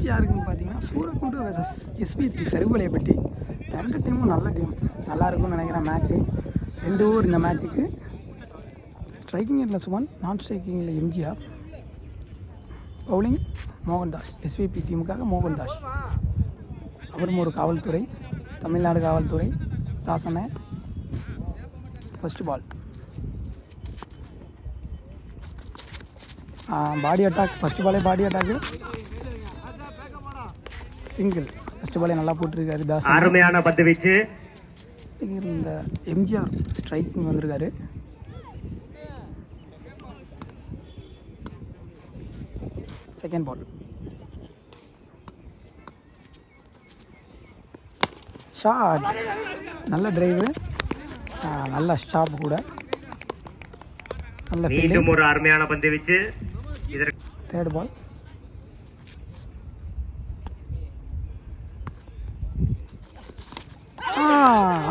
யாருக்குன்னு பார்த்தீங்கன்னா Soorakundu versus SPB சருவலையப்பட்டி. ரெண்டு டீமும் நல்ல டீம், நல்லா இருக்கும்னு நினைக்கிறேன் மேட்ச்சு. 2 ஓவர் இந்த மேட்ச்சுக்கு. ஸ்ட்ரைக்கிங் எண்டில் சுமன், நான் ஸ்ட்ரைக்கிங்கில் எம்ஜிஆர், பவுலிங் மோகன்தாஸ். எஸ்விபி டீமுக்காக மோகன்தாஸ். அவரும் ஒரு காவல்துறை, தமிழ்நாடு காவல்துறை தாசனை. ஃபஸ்ட்டு பால் பாடி அட்டாக். ஃபஸ்ட்டு பாலே பாடி அட்டாக்கு, சிங்கிள். ஃபஸ்ட்டு பாலே நல்லா போட்டிருக்காரு தாஸ். அருமையான பந்து வீச்சு. இந்த எம்ஜிஆர் ஸ்ட்ரைக்கிங் வந்திருக்காரு. செகண்ட் பால் ஷாட், நல்ல டிரைவு, நல்ல ஸ்டாப் கூட, நல்ல மீண்டும் ஒரு அருமையான பந்து வீச்சு. தேர்ட் பால்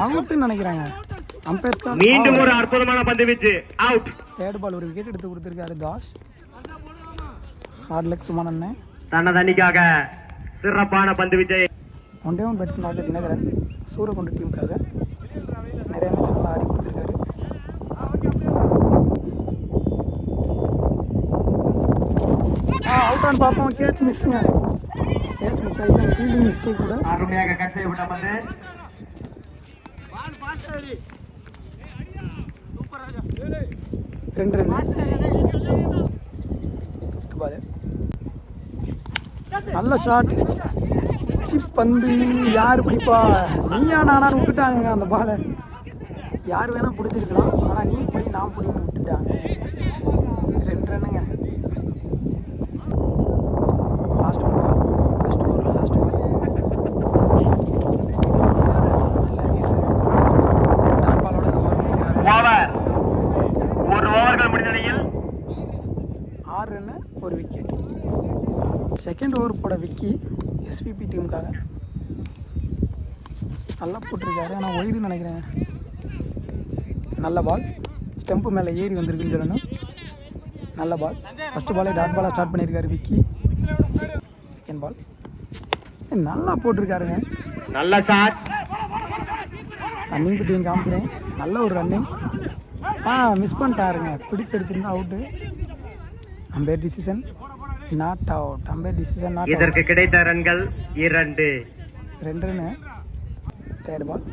அவுட்டுன்னு நினைக்கிறாங்க அம்பேர். மீண்டும் ஒரு அற்புதமான பந்து வீச்சு, அவுட். தேர்ட் பால் ஒரு விக்கெட் எடுத்து கொடுத்துருக்காரு தாஸ். ஹார்ட் லக் சுமன் அண்ணன். தன்னதனிக்காக சிறப்பான பந்து வீச்சை. ஒன் டே ஒன் பேட்ஸ்மேனாக தினகரன் சூரக்குண்டு டீமுக்காக நிறைய மேட்ச் நல்லா ஆடி கொடுத்துருக்காரு. அவுட்டான்னு பார்ப்போம். கேட்ச் மிஸ்ஸுங்க, கேட்ச் மிஸ் ஆகிடுச்சு. ஃபீல்டிங் மிஸ்டேக் கூட. அருமையாக கட் செய்யப்பட்ட பந்து. 2 ரன். நல்ல ஷாட், சிப் பந்து. யார் பிடிப்பா? நீயா நானான்னு விட்டுட்டாங்க அந்த பாலை. யார் வேணா பிடிச்சிருக்கலாம், ஆனால் நீ பிடி நான் பிடின்னு விட்டுட்டாங்க. 2 ரன்னுங்க. லாஸ்ட் ஒன் பால், ஃபர்ஸ்ட் ஓவரில் லாஸ்ட் பால். நல்ல வீசு. டாட் பாலோட ஓவர். ஒரு ஓவர்கள் முடிந்த நிலையில் 6 ரன்னு, ஒரு விக்கெட். செகண்ட் ஓவர் போட விக்கி எஸ்பிபி டீமுக்காக நல்லா போட்டிருக்காரு, ஆனால் ஒய்டுன்னு நினைக்கிறேன். நல்ல பால், ஸ்டெம்பு மேலே ஏறி வந்திருக்குன்னு சொல்லணும். நல்ல பால். ஃபஸ்ட்டு பாலே டாட் பாலாக ஸ்டார்ட் பண்ணியிருக்காரு விக்கி. செகண்ட் பால் நல்லா போட்டிருக்காருங்க. நல்ல ஷாட். ரன்னிங் பிட்வீன் காமிக்கிறேன். நல்ல ஒரு ரன்னிங். மிஸ் பண்ணிட்டாருங்க, பிடிச்சடிச்சிருந்தா out. Umpire decision not out. Umpire decision not out. இதற்கு கிடைத்த ரன்கள் 2. 2 ரன்னு. தேர்ட் பால்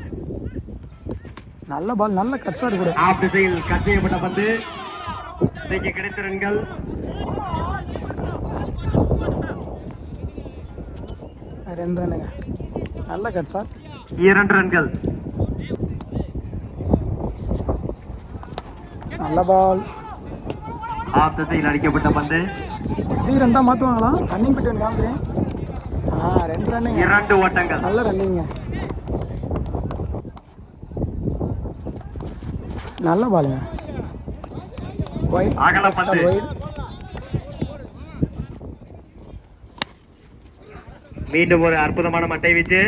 நல்ல பால், நல்ல கட்ஸார் கூட. ஆஃப் திசையில் கட் செய்யப்பட்ட பந்து. இதற்கு கிடைத்த ரன்கள் 2 ரன்னுங்க. நல்ல கட்ஸார். 2 ரன்கள். நல்ல பால். ஆஃப் திசையில் அடிக்கப்பட்ட பந்து. இது 2 மாற்றுவாங்களா? ரன்னிங் பிட்வீன் காமிக்கிறேன். 2 ரன்னுங்க. 2 ஓட்டங்கள். நல்ல ரன்னிங்க. நல்ல பாலுங்க. அகல பந்து. மீண்டும் ஒரு அற்புதமான மட்டை வீச்சு.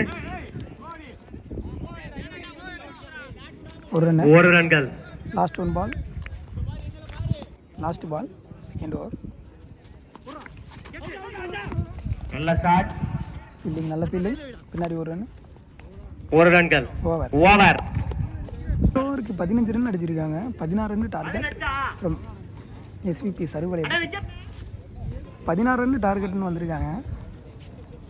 1 ரன். 1 ரன்கள். Last one ball, last ball, second over. நல்ல ஷாட். ஃபீல்டிங், நல்ல ஃபீல்டிங். பின்னாடி 1 ரன். 1 ரன்கள். ஓவர். ஓவர். ஓவருக்கு 15 ரன் அடிச்சிருக்காங்க. 16 run target from SVP Saruvalai. 16 run டார்கெட்னு வந்திருக்காங்க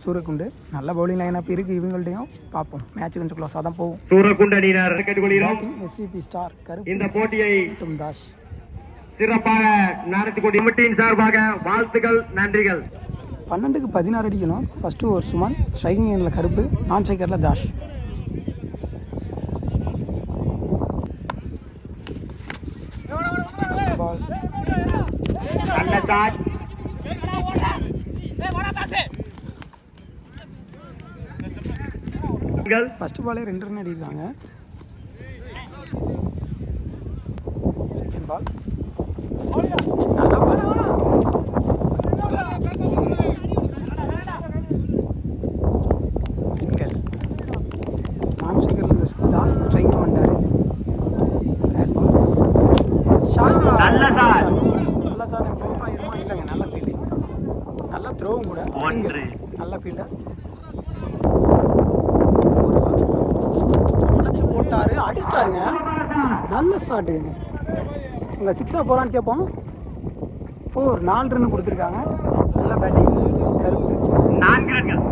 சூரக்குண்டு. நல்ல பவுலிங் லைனப் இருக்குது இவங்கள்ட்டையும். பார்ப்போம், மேட்ச் கொஞ்சம் க்ளோஸாக தான் போகும். சூரக்குண்டு அணியினர் கேட்டுக்கொள்கிறோம். எஸ்விபி ஸ்டார் கருப்பு இந்த போட்டியை தாஷ் சிறப்பாக நடத்தி கொண்டு கமிட்டியின் சார்பாக வாழ்த்துக்கள், நன்றிகள். 12க்கு 16 அடிக்கணும். ஃபஸ்ட்டு ஒரு சுமன், ஸ்ட்ரைக்கிங் எண்டில் கருப்பு, நான் ஸ்ட்ரைக்கரில் தாஷ். பால் நல்ல ஷாட். ஃபஸ்ட்டு பாலே 2 ரன் அடிக்கிறாங்க. செகண்ட் பால் நல்ல பால். சிங்கிள். நான் ஸ்ட்ரைக்கரில் தாஸ் ஸ்ட்ரைக் பண்ணிட்டாரு. நல்ல ஷாட். நல்ல ஷாட். ப்ளோ ஆயிருமா? இல்லைங்க, நல்ல ஃபீல்டிங், நல்ல த்ரோவும் கூட. 1 நல்ல ஃபீல்டர். உடச்சு போட்டாரு, அடிச்சிட்டாருங்க. நல்ல ஷாட்டு. உங்க 6 போறான்னு கேட்போம். 4 ரன் கொடுத்துருக்காங்க. நல்ல பேட்டிங். கருப்பு 4 ரன்கள்.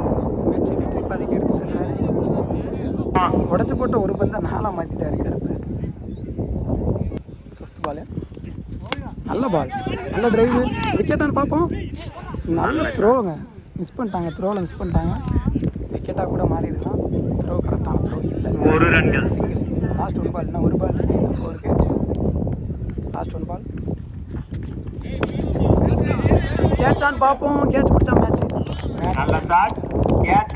மேட்ச் வெற்றி பாதைக்கு எடுத்து செல்றாரு. உடச்சு போட்ட ஒரு பந்தை 4 மாத்திட்டாரு கருப்பு. 5th பால். நல்ல பால், நல்ல டிரைவ். விக்கெட்டான்னு பார்ப்போம். நல்ல த்ரோங்க. மிஸ் பண்ணிட்டாங்க, த்ரோவில் மிஸ் பண்ணிட்டாங்க. விக்கெட்டாக கூட மாறிடலாம். த்ரோ கரெக்டான த்ரோ இல்லை. 1 ரன்கள். சிங்கிள். லாஸ்ட் 1 பால். இன்னும் 1 பால் இருக்கு இந்த 4க்கு. லாஸ்ட் 1 பால். கேட்சான்னு பார்ப்போம். கேட்ச் பிடிச்சா மேட்ச். நல்ல ஷாட். Catch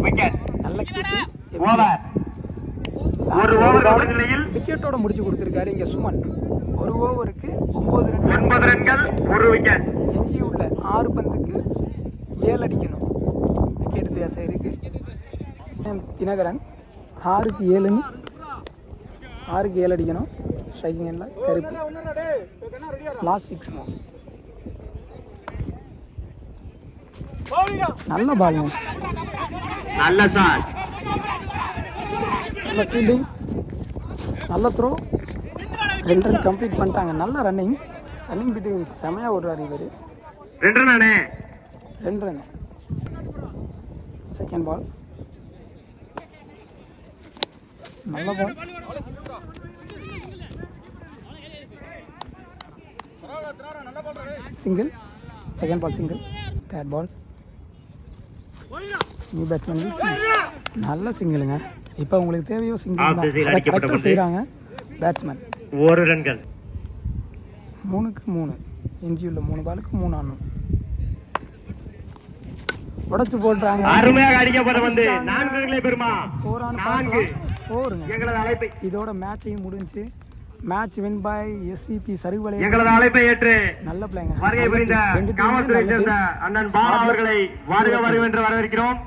wicket. நல்ல கீப்பு. ஓவர். ஒரு ஓவர் நிலையில் விக்கெட்டோட முடிச்சு கொடுத்துருக்காரு இங்கே சுமன். ஒரு ஓவருக்கு 9 ரன்கள், 1 விக்கெட். எஞ்சி உள்ள 6 பந்துக்கு 7 அடிக்கணும். விக்கெட் வித்தியாசம் இருக்கு. தினகரன் 6க்கு 7ன்னு 6க்கு 7 அடிக்கணும். ஸ்ட்ரைக்கிங் எண்ணில் கருப்பு. லாஸ்ட் 6 மோ. நல்ல பாலுங்க. நல்ல ஷாட். நல்ல ஃபீல்டிங், நல்ல த்ரோ. 2 ரன் கம்ப்ளீட் பண்ணிட்டாங்க. நல்ல ரன்னிங் பீட்டிங் செமையாக ஓடுறாரு இவர். 2 ரன்னானே. 2 ரன். Second ball. நல்ல ball. Single. Second ball single. Third ball. New batsman. நல்ல சிங்கிளுங்க. இப்போ உங்களுக்கு தேவையோ சிங்கிள் தான். கரெக்டாக செய்கிறாங்க பேட்ஸ்மேன். 1 ரன்கள். 3க்கு 3. எஞ்சியுள்ள 3 பாலுக்கு 3 ஆடணும். உடச்சு போடுறாங்க. அருமையாக அடிக்கப்பட்ட வந்து 4 ரன்களை பெறுமா. 4 4ங்க. எங்களது அழைப்பை இதோட மேட்சையும் முடிஞ்சு. Match win by SVP Saruguvalai. எங்களது அழைப்பை ஏற்று நல்ல பிளேங்க. வருகை புரிந்த காவல்துறை சேர்ந்த அண்ணன் பாலா அவர்களை வருக வருக என்று வரவேற்கிறோம்.